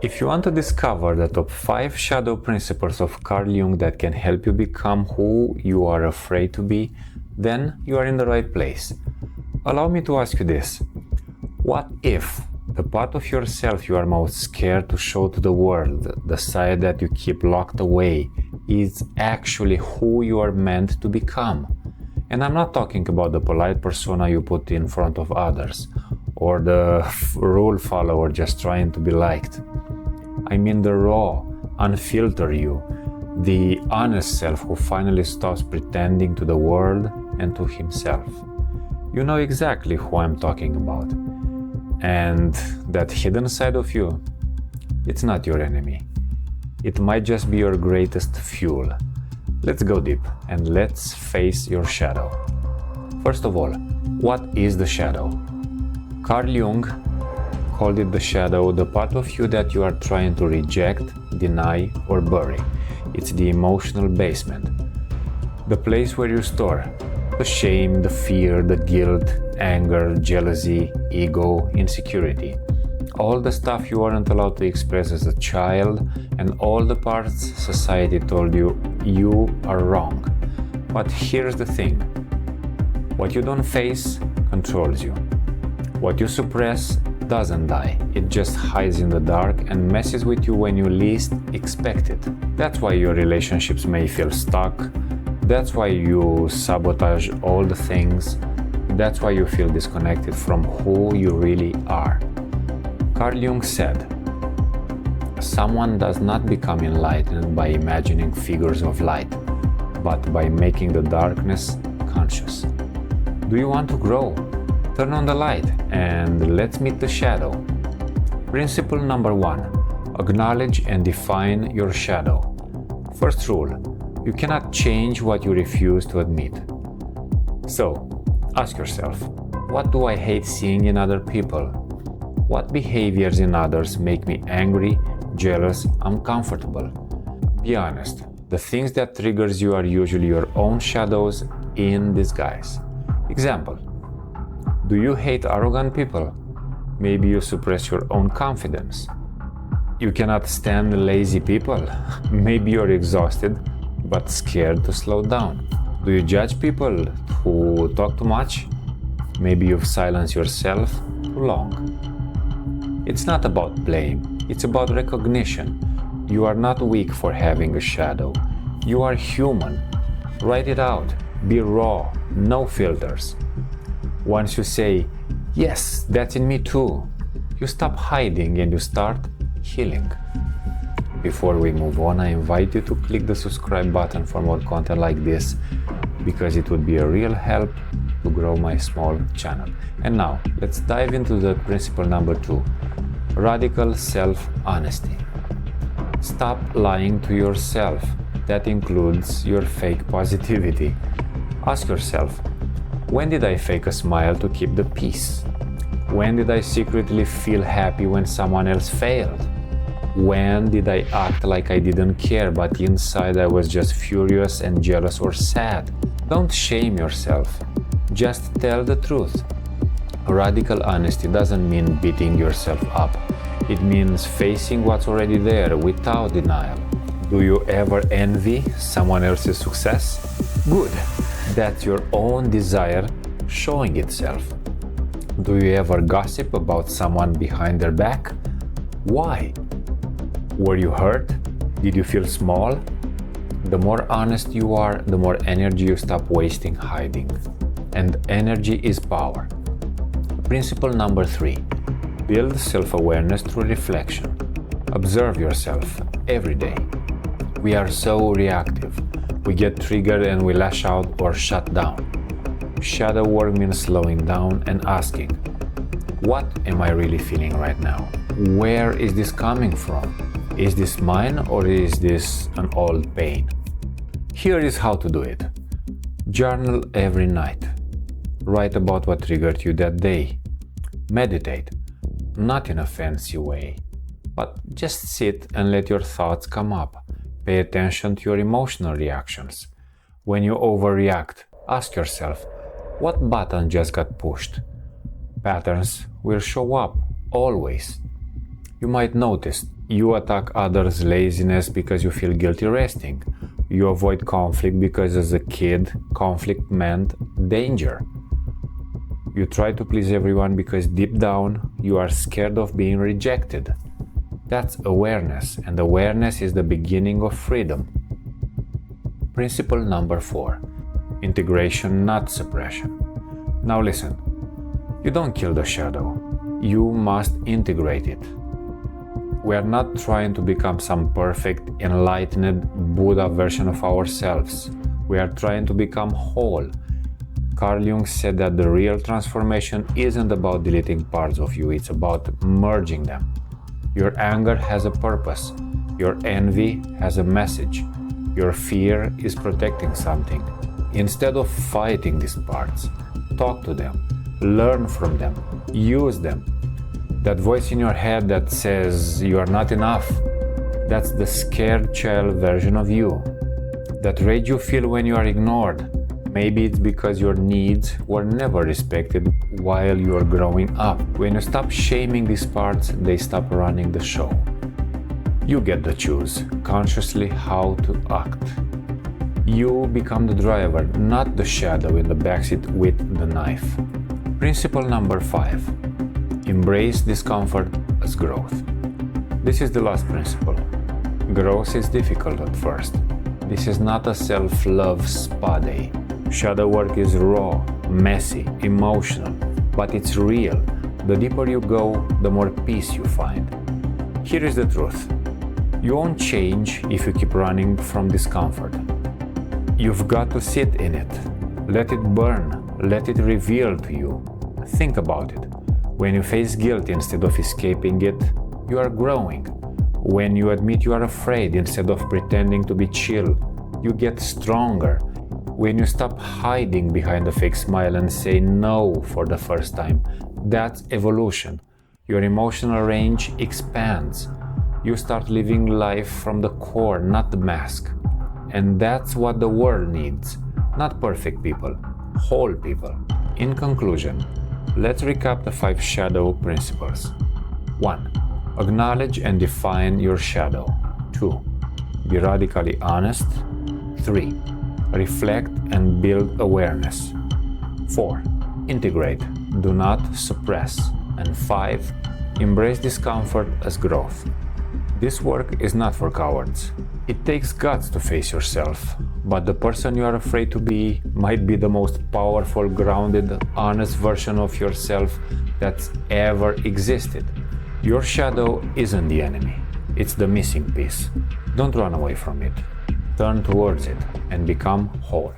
If you want to discover the top 5 shadow principles of Carl Jung that can help you become who you are afraid to be, then you are in the right place. Allow me to ask you this. What if the part of yourself you are most scared to show to the world, the side that you keep locked away, is actually who you are meant to become? And I'm not talking about the polite persona you put in front of others, or the rule follower just trying to be liked. I mean the raw, unfiltered you, the honest self who finally stops pretending to the world and to himself. You know exactly who I'm talking about. And that hidden side of you, it's not your enemy. It might just be your greatest fuel. Let's go deep and let's face your shadow. First of all, what is the shadow? Carl Jung called it the shadow, the part of you that you are trying to reject, deny, or bury. It's the emotional basement. The place where you store the shame, the fear, the guilt, anger, jealousy, ego, insecurity. All the stuff you weren't allowed to express as a child, and all the parts society told you are wrong. But here's the thing. What you don't face controls you. What you suppress doesn't die. It just hides in the dark and messes with you when you least expect it. That's why your relationships may feel stuck. That's why you sabotage all the things. That's why you feel disconnected from who you really are. Carl Jung said, someone does not become enlightened by imagining figures of light, but by making the darkness conscious. Do you want to grow? Turn on the light and let's meet the shadow. Principle number 1. Acknowledge and define your shadow. First rule. You cannot change what you refuse to admit. So, ask yourself, what do I hate seeing in other people? What behaviors in others make me angry, jealous, uncomfortable? Be honest. The things that triggers you are usually your own shadows in disguise. Example. Do you hate arrogant people? Maybe you suppress your own confidence. You cannot stand lazy people. Maybe you're exhausted but scared to slow down. Do you judge people who talk too much? Maybe you've silenced yourself too long. It's not about blame, it's about recognition. You are not weak for having a shadow. You are human. Write it out. Be raw, no filters. Once you say, yes, that's in me too, you stop hiding and you start healing. Before we move on, I invite you to click the subscribe button for more content like this, because it would be a real help to grow my small channel. And now, let's dive into the principle number 2, radical self-honesty. Stop lying to yourself. That includes your fake positivity. Ask yourself, when did I fake a smile to keep the peace? When did I secretly feel happy when someone else failed? When did I act like I didn't care, but inside I was just furious and jealous or sad? Don't shame yourself. Just tell the truth. Radical honesty doesn't mean beating yourself up. It means facing what's already there without denial. Do you ever envy someone else's success? Good. That's your own desire showing itself. Do you ever gossip about someone behind their back? Why? Were you hurt? Did you feel small? The more honest you are, the more energy you stop wasting hiding. And energy is power. Principle number 3. Build self-awareness through reflection. Observe yourself every day. We are so reactive. We get triggered and we lash out or shut down. Shadow work means slowing down and asking, what am I really feeling right now? Where is this coming from? Is this mine or is this an old pain? Here is how to do it. Journal every night. Write about what triggered you that day. Meditate, not in a fancy way, but just sit and let your thoughts come up. Pay attention to your emotional reactions. When you overreact, ask yourself, what button just got pushed? Patterns will show up, always. You might notice you attack others' laziness because you feel guilty resting. You avoid conflict because as a kid, conflict meant danger. You try to please everyone because deep down you are scared of being rejected. That's awareness, and awareness is the beginning of freedom. Principle number 4. Integration, not suppression. Now listen, you don't kill the shadow. You must integrate it. We are not trying to become some perfect, enlightened Buddha version of ourselves. We are trying to become whole. Carl Jung said that the real transformation isn't about deleting parts of you, it's about merging them. Your anger has a purpose. Your envy has a message. Your fear is protecting something. Instead of fighting these parts, talk to them, learn from them, use them. That voice in your head that says you are not enough, that's the scared child version of you. That rage you feel when you are ignored, maybe it's because your needs were never respected while you are growing up. When you stop shaming these parts, they stop running the show. You get to choose consciously how to act. You become the driver, not the shadow in the backseat with the knife. Principle number 5. Embrace discomfort as growth. This is the last principle. Growth is difficult at first. This is not a self-love spa day. Shadow work is raw, messy, emotional, but it's real. The deeper you go, the more peace you find. Here is the truth. You won't change if you keep running from discomfort. You've got to sit in it. Let it burn. Let it reveal to you. Think about it. When you face guilt instead of escaping it, you are growing. When you admit you are afraid instead of pretending to be chill, you get stronger. When you stop hiding behind a fake smile and say no for the first time, that's evolution. Your emotional range expands. You start living life from the core, not the mask. And that's what the world needs. Not perfect people, whole people. In conclusion, let's recap the 5 shadow principles. 1. Acknowledge and define your shadow. 2. Be radically honest. 3. Reflect and build awareness. 4. Integrate. Do not suppress. And 5. Embrace discomfort as growth. This work is not for cowards. It takes guts to face yourself, but the person you are afraid to be might be the most powerful, grounded, honest version of yourself that's ever existed. Your shadow isn't the enemy, it's the missing piece. Don't run away from it. Turn towards it and become whole.